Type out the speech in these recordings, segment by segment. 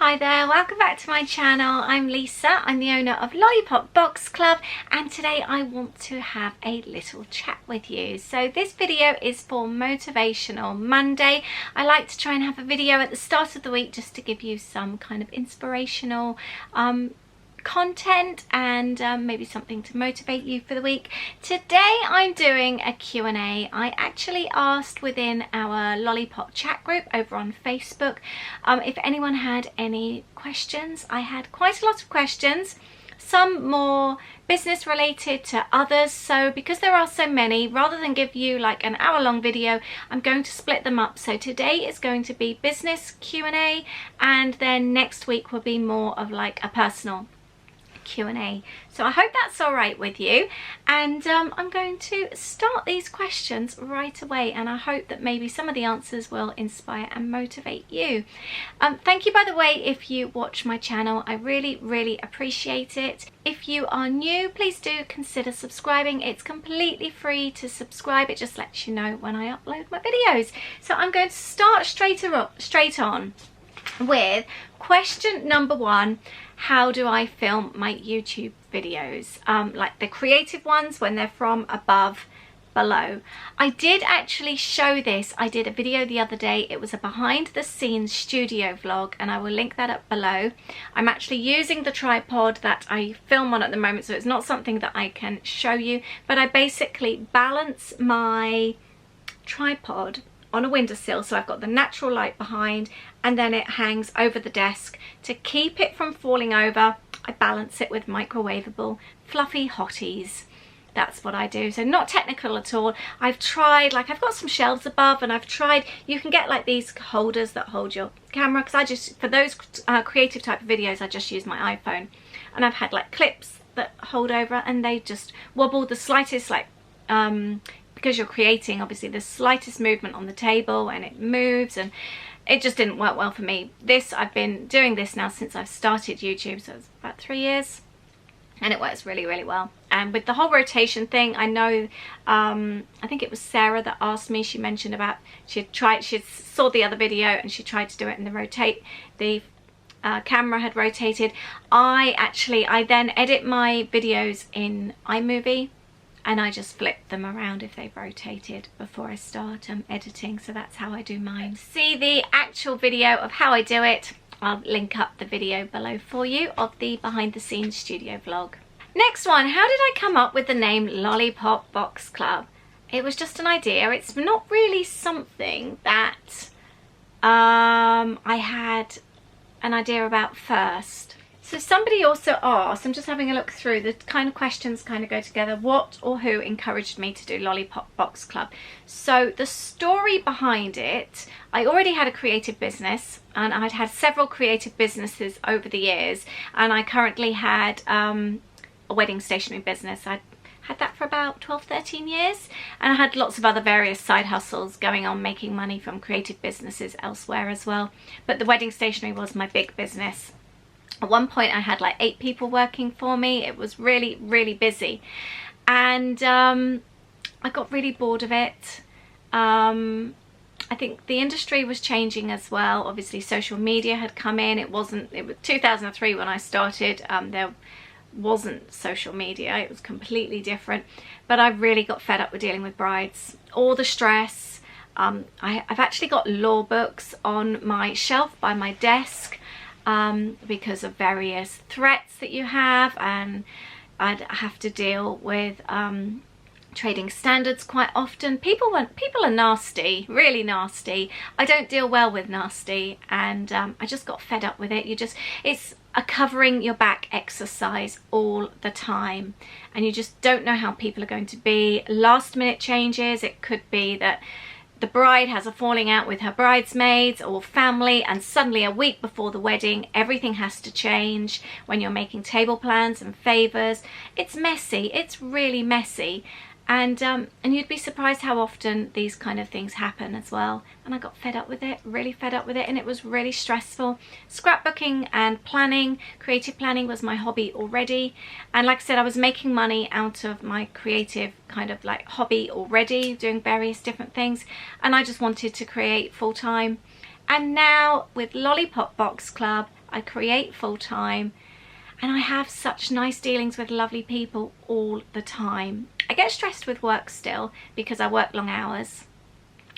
Hi there, welcome back to my channel. I'm Lisa, I'm the owner of Lollipop Box Club, and today I want to have a little chat with you. So this video is for Motivational Monday. I like to try and have a video at the start of the week just to give you some kind of inspirational content and maybe something to motivate you for the week. Today I'm doing a Q&A. I actually asked within our Lollipop Chat Group over on Facebook if anyone had any questions. I had quite a lot of questions, some more business related to others, so because there are so many, rather than give you like an hour-long video, I'm going to split them up. So today is going to be business Q&A, and then next week will be more of like a personal Q&A. So I hope that's all right with you, and I'm going to start these questions right away, and I hope that maybe some of the answers will inspire and motivate you. Thank you, by the way, if you watch my channel. I really appreciate it. If you are new, please do consider subscribing. It's completely free to subscribe. It just lets you know when I upload my videos. So I'm going to start straight on with question number one. How do I film my YouTube videos? Like the creative ones, when they're from above, below. I did actually show this. I did a video the other day. It was a behind the scenes studio vlog, and I will link that up below. I'm actually using the tripod that I film on at the moment, so it's not something that I can show you, but I basically balance my tripod on a windowsill, so I've got the natural light behind, and then it hangs over the desk. To keep it from falling over, I balance it with microwavable fluffy hotties. That's what I do. So not technical at all. I've tried, like I've got some shelves above, and I've tried, you can get like these holders that hold your camera, because I just, for those creative type of videos, I just use my iPhone. And I've had like clips that hold over, and they just wobble the slightest, like because you're creating, obviously, the slightest movement on the table and it moves, and it just didn't work well for me. I've been doing this now since I've started YouTube, so it's about 3 years, and it works really well. And with the whole rotation thing, I know I think it was Sarah that asked me, she mentioned about she saw the other video and she tried to do it in the camera had rotated. I then edit my videos in iMovie, and I just flip them around if they've rotated before I start editing. So that's how I do mine. See the actual video of how I do it. I'll link up the video below for you of the behind the scenes studio vlog. Next one, how did I come up with the name Lollipop Box Club? It was just an idea. It's not really something that I had an idea about first. So somebody also asked, I'm just having a look through, the kind of questions kind of go together. What or who encouraged me to do Lollipop Box Club? So the story behind it, I already had a creative business, and I'd had several creative businesses over the years, and I currently had a wedding stationery business. I had that for about 12-13 years, and I had lots of other various side hustles going on, making money from creative businesses elsewhere as well. But the wedding stationery was my big business. At one point I had like 8 people working for me. It was really busy, and I got really bored of it. I think the industry was changing as well. Obviously social media had come in. It was 2003 when I started. There wasn't social media, it was completely different. But I really got fed up with dealing with brides, all the stress. I've actually got law books on my shelf by my desk, because of various threats that you have, and I'd have to deal with trading standards quite often. People are nasty, really nasty. I don't deal well with nasty, and I just got fed up with it. It's a covering your back exercise all the time, and you just don't know how people are going to be. Last minute changes. It could be that the bride has a falling out with her bridesmaids or family, and suddenly a week before the wedding everything has to change. When you're making table plans and favors, it's messy. It's really messy, and you'd be surprised how often these kind of things happen as well. And I got fed up with it, really fed up with it, and it was really stressful. Scrapbooking and planning, creative planning, was my hobby already, and like I said, I was making money out of my creative kind of like hobby already, doing various different things, and I just wanted to create full-time. And now with Lollipop Box Club, I create full-time, and I have such nice dealings with lovely people all the time. I get stressed with work still because I work long hours,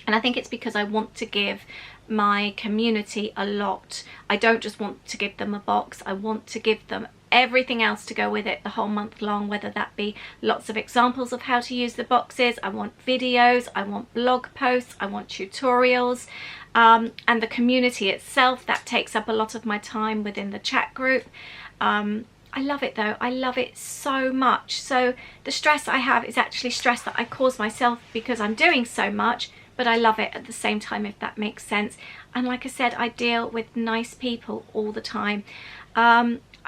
and I think it's because I want to give my community a lot. I don't just want to give them a box, I want to give them everything else to go with it the whole month long, whether that be lots of examples of how to use the boxes, I want videos, I want blog posts, I want tutorials, and the community itself, that takes up a lot of my time within the chat group. I love it though, I love it so much. So the stress I have is actually stress that I cause myself because I'm doing so much, but I love it at the same time, if that makes sense. And like I said, I deal with nice people all the time.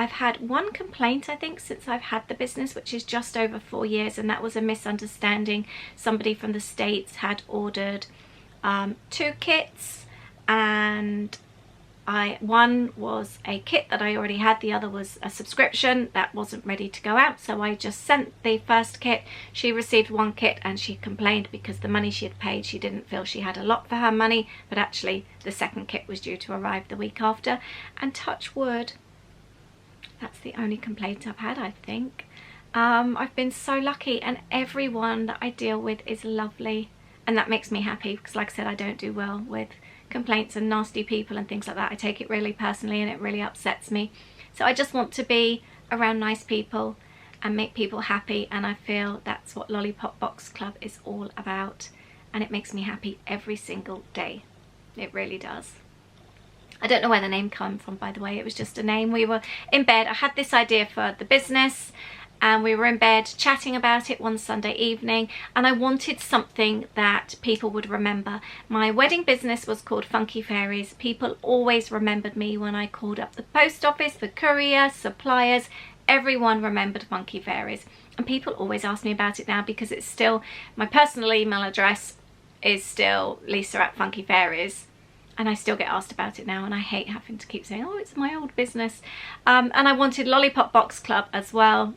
I've had one complaint, I think, since I've had the business, which is just over 4 years, and that was a misunderstanding. Somebody from the States had ordered 2 kits, and one was a kit that I already had, the other was a subscription that wasn't ready to go out, so I just sent the first kit. She received 1 kit and she complained because the money she had paid, she didn't feel she had a lot for her money, but actually the second kit was due to arrive the week after, and touch wood, that's the only complaint I've had, I think. I've been so lucky, and everyone that I deal with is lovely, and that makes me happy because, like I said, I don't do well with complaints and nasty people and things like that. I take it really personally and it really upsets me. So I just want to be around nice people and make people happy, and I feel that's what Lollipop Box Club is all about, and it makes me happy every single day. It really does. I don't know where the name came from, by the way. It was just a name. We were in bed. I had this idea for the business, and we were in bed chatting about it one Sunday evening, and I wanted something that people would remember. My wedding business was called Funky Fairies. People always remembered me when I called up the post office, the courier, suppliers. Everyone remembered Funky Fairies, and people always ask me about it now because it's still, my personal email address is still lisa@funkyfairies. And I still get asked about it now, and I hate having to keep saying, oh, it's my old business. And I wanted Lollipop Box Club as well,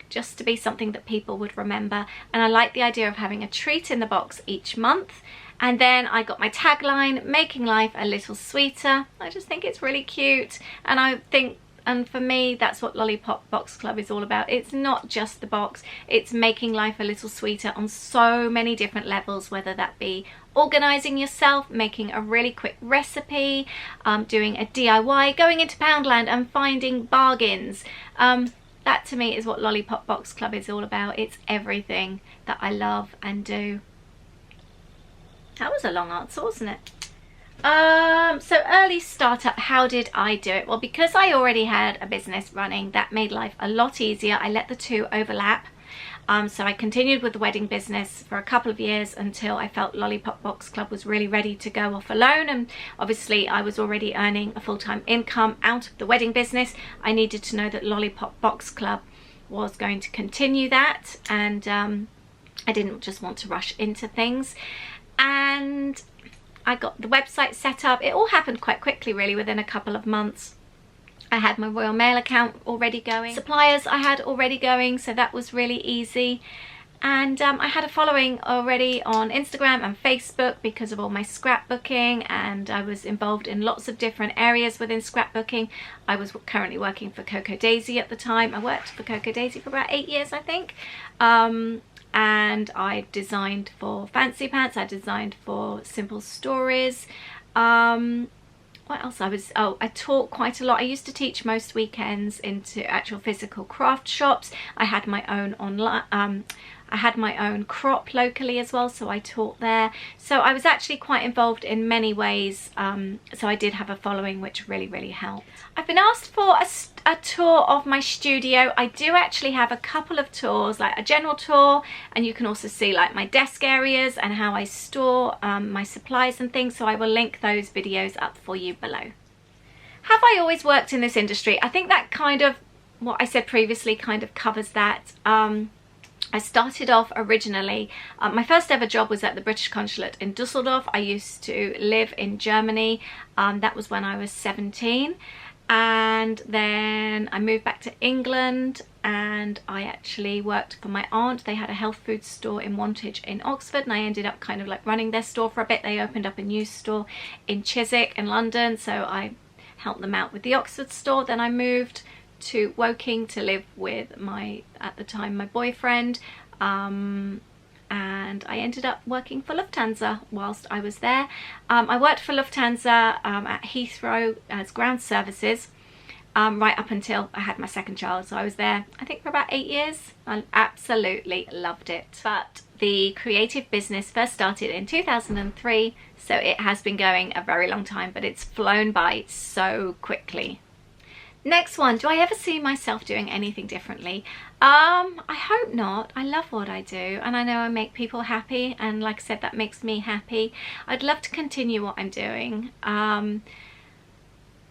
just to be something that people would remember. And I like the idea of having a treat in the box each month. And then I got my tagline, making life a little sweeter. I just think it's really cute. And I think, and for me, that's what Lollipop Box Club is all about. It's not just the box, it's making life a little sweeter on so many different levels, whether that be organising yourself, making a really quick recipe, doing a DIY, going into Poundland and finding bargains. That to me is what Lollipop Box Club is all about. It's everything that I love and do. That was a long answer, wasn't it? So early startup, how did I do it? Well, because I already had a business running, that made life a lot easier. I let the two overlap. So I continued with the wedding business for a couple of years until I felt Lollipop Box Club was really ready to go off alone, and obviously I was already earning a full-time income out of the wedding business. I needed to know that Lollipop Box Club was going to continue that, and I didn't just want to rush into things. And I got the website set up. It all happened quite quickly, really, within a couple of months. I had my Royal Mail account already going. Suppliers I had already going, so that was really easy. And I had a following already on Instagram and Facebook because of all my scrapbooking, and I was involved in lots of different areas within scrapbooking. I was currently working for Coco Daisy at the time. I worked for Coco Daisy for about 8 years, I think. And I designed for Fancy Pants, I designed for Simple Stories. What else? I taught quite a lot. I used to teach most weekends into actual physical craft shops. I had my own online, I had my own crop locally as well, so I taught there. So I was actually quite involved in many ways. So I did have a following, which really, really helped. I've been asked for a tour of my studio. I do actually have a couple of tours, like a general tour, and you can also see like my desk areas and how I store my supplies and things. So I will link those videos up for you below. Have I always worked in this industry? I think that kind of, what I said previously kind of covers that. I started off originally, my first ever job was at the British Consulate in Dusseldorf. I used to live in Germany. That was when I was 17. And then I moved back to England, and I actually worked for my aunt. They had a health food store in Wantage in Oxford, and I ended up kind of like running their store for a bit. They opened up a new store in Chiswick in London, so I help them out with the Oxford store. Then I moved to Woking to live with at the time, my boyfriend. And I ended up working for Lufthansa whilst I was there. I worked for Lufthansa at Heathrow as ground services right up until I had my second child. So I was there, I think, for about 8 years. I absolutely loved it. But the creative business first started in 2003, so it has been going a very long time, but it's flown by so quickly. Next one, do I ever see myself doing anything differently? I hope not. I love what I do, and I know I make people happy, and like I said, that makes me happy. I'd love to continue what I'm doing.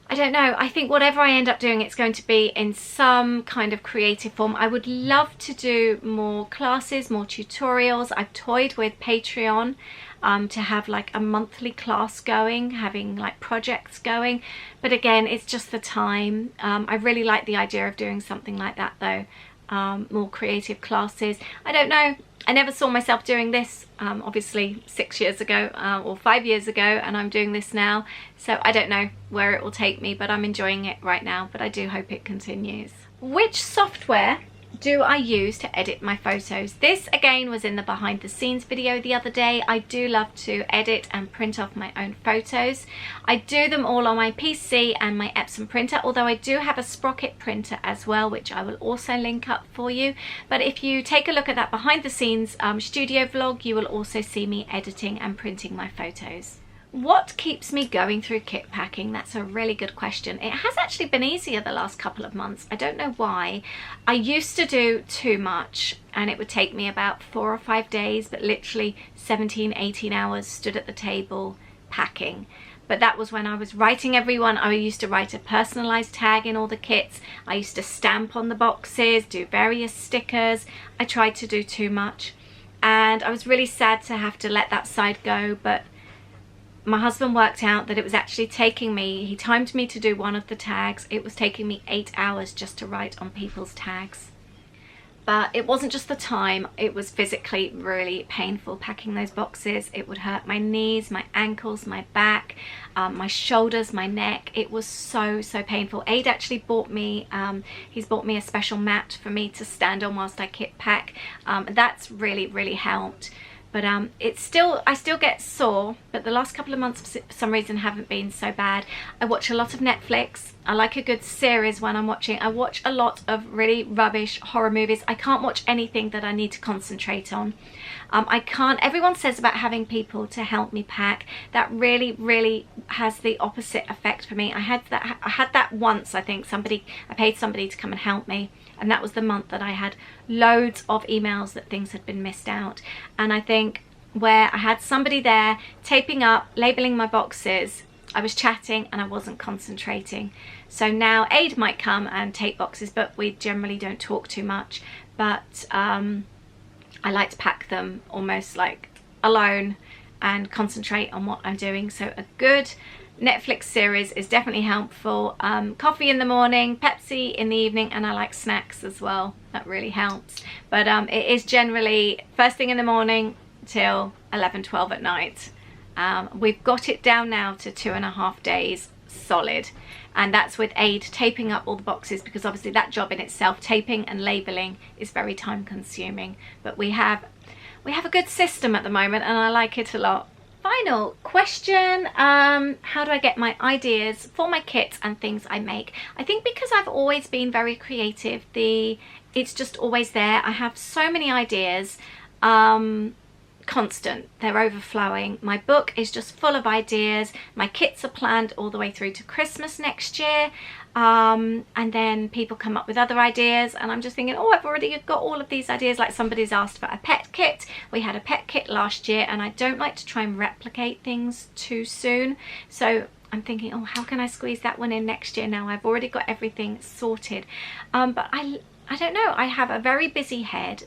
I don't know, I think whatever I end up doing, it's going to be in some kind of creative form. I would love to do more classes, more tutorials. I've toyed with Patreon to have like a monthly class going, having like projects going. But again, it's just the time. I really like the idea of doing something like that though, more creative classes. I don't know. I never saw myself doing this, obviously 6 years ago or 5 years ago, and I'm doing this now. So I don't know where it will take me, but I'm enjoying it right now, but I do hope it continues. Which software do I use to edit my photos? This again was in the behind the scenes video the other day. I do love to edit and print off my own photos. I do them all on my PC and my Epson printer, although I do have a Sprocket printer as well, which I will also link up for you. But if you take a look at that behind the scenes studio vlog, you will also see me editing and printing my photos. What keeps me going through kit packing? That's a really good question. It has actually been easier the last couple of months. I don't know why. I used to do too much and it would take me about 4 or 5 days, but literally 17, 18 hours stood at the table packing. But that was when I was writing everyone. I used to write a personalized tag in all the kits. I used to stamp on the boxes, do various stickers. I tried to do too much and I was really sad to have to let that side go, but my husband worked out that it was actually taking me, he timed me to do one of the tags. It was taking me 8 hours just to write on people's tags. But it wasn't just the time, it was physically really painful packing those boxes. It would hurt my knees, my ankles, my back, my shoulders, my neck. It was so painful. Aid actually bought me, he's bought me a special mat for me to stand on whilst I kit pack. That's really helped. But I still get sore, but the last couple of months for some reason haven't been so bad. I watch a lot of Netflix. I like a good series when I'm watching. I watch a lot of really rubbish horror movies. I can't watch anything that I need to concentrate on. I can't, everyone says about having people to help me pack. That really has the opposite effect for me. I had that once, I think. I paid somebody to come and help me. And that was the month that I had loads of emails that things had been missed out. And I think where I had somebody there taping up, labeling my boxes, I was chatting and I wasn't concentrating. So now Aid might come and tape boxes, but we generally don't talk too much. But I like to pack them almost like alone and concentrate on what I'm doing. So a good Netflix series is definitely helpful. Coffee in the morning, Pepsi in the evening, and I like snacks as well. That really helps. But it is generally first thing in the morning till 11, 12 at night. We've got it down now to 2.5 days solid, and that's with Aid taping up all the boxes, because obviously that job in itself, taping and labeling, is very time consuming. But we have a good system at the moment and I like it a lot. Final question, how do I get my ideas for my kits and things I make? I think because I've always been very creative, it's just always there. I have so many ideas, constant, they're overflowing. My book is just full of ideas. My kits are planned all the way through to Christmas next year. And then people come up with other ideas and I'm just thinking, oh, I've already got all of these ideas. Like somebody's asked for a pet kit. We had a pet kit last year and I don't like to try and replicate things too soon. So I'm thinking, oh, how can I squeeze that one in next year? Now I've already got everything sorted. But I don't know, I have a very busy head.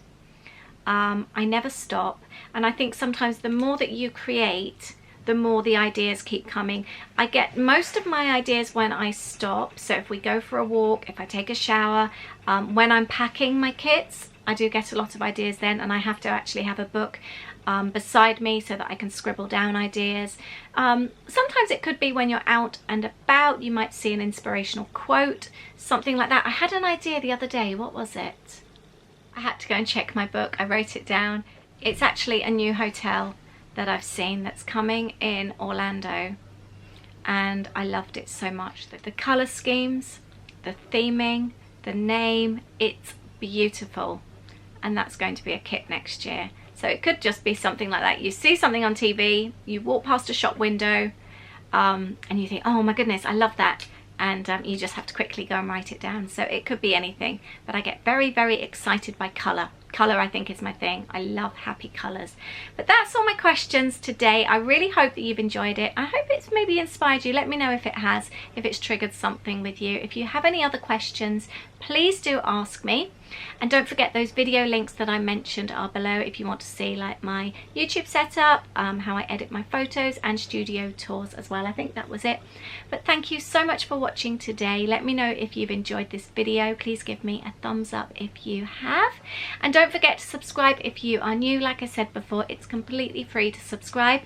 I never stop. And I think sometimes the more that you create, the more the ideas keep coming. I get most of my ideas when I stop. So if we go for a walk, if I take a shower, when I'm packing my kits, I do get a lot of ideas then, and I have to actually have a book beside me so that I can scribble down ideas. Sometimes it could be when you're out and about, you might see an inspirational quote, something like that. I had an idea the other day. What was it? I had to go and check my book. I wrote it down. It's actually a new hotel that I've seen that's coming in Orlando, and I loved it so much. The color schemes, the theming, the name, it's beautiful, and that's going to be a kit next year. So it could just be something like that. You see something on TV, you walk past a shop window, and you think, oh my goodness, I love that. And you just have to quickly go and write it down. So it could be anything, but I get very, very excited by color. Color, I think, is my thing. I love happy colors. But that's all my questions today. I really hope that you've enjoyed it. I hope it's maybe inspired you. Let me know if it has, if it's triggered something with you. If you have any other questions, please do ask me. And don't forget, those video links that I mentioned are below if you want to see like my YouTube setup, how I edit my photos, and studio tours as well. I think that was it. But thank you so much for watching today. Let me know if you've enjoyed this video. Please give me a thumbs up if you have. And don't forget to subscribe if you are new. Like I said before, it's completely free to subscribe.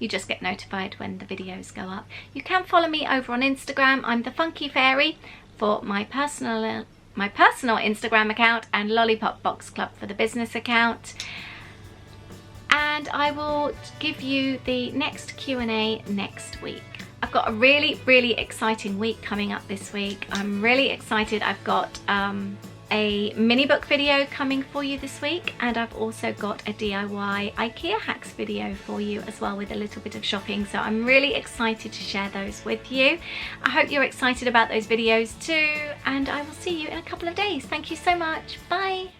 You just get notified when the videos go up. You can follow me over on Instagram. I'm the Funky Fairy for my personal Instagram account, and Lollipop Box Club for the business account. And I will give you the next Q&A next week. I've got a really, really exciting week coming up this week. I'm really excited. I've got a mini book video coming for you this week, and I've also got a DIY IKEA hacks video for you as well, with a little bit of shopping. So I'm really excited to share those with you. I hope you're excited about those videos too, and I will see you in a couple of days. Thank you so much. Bye.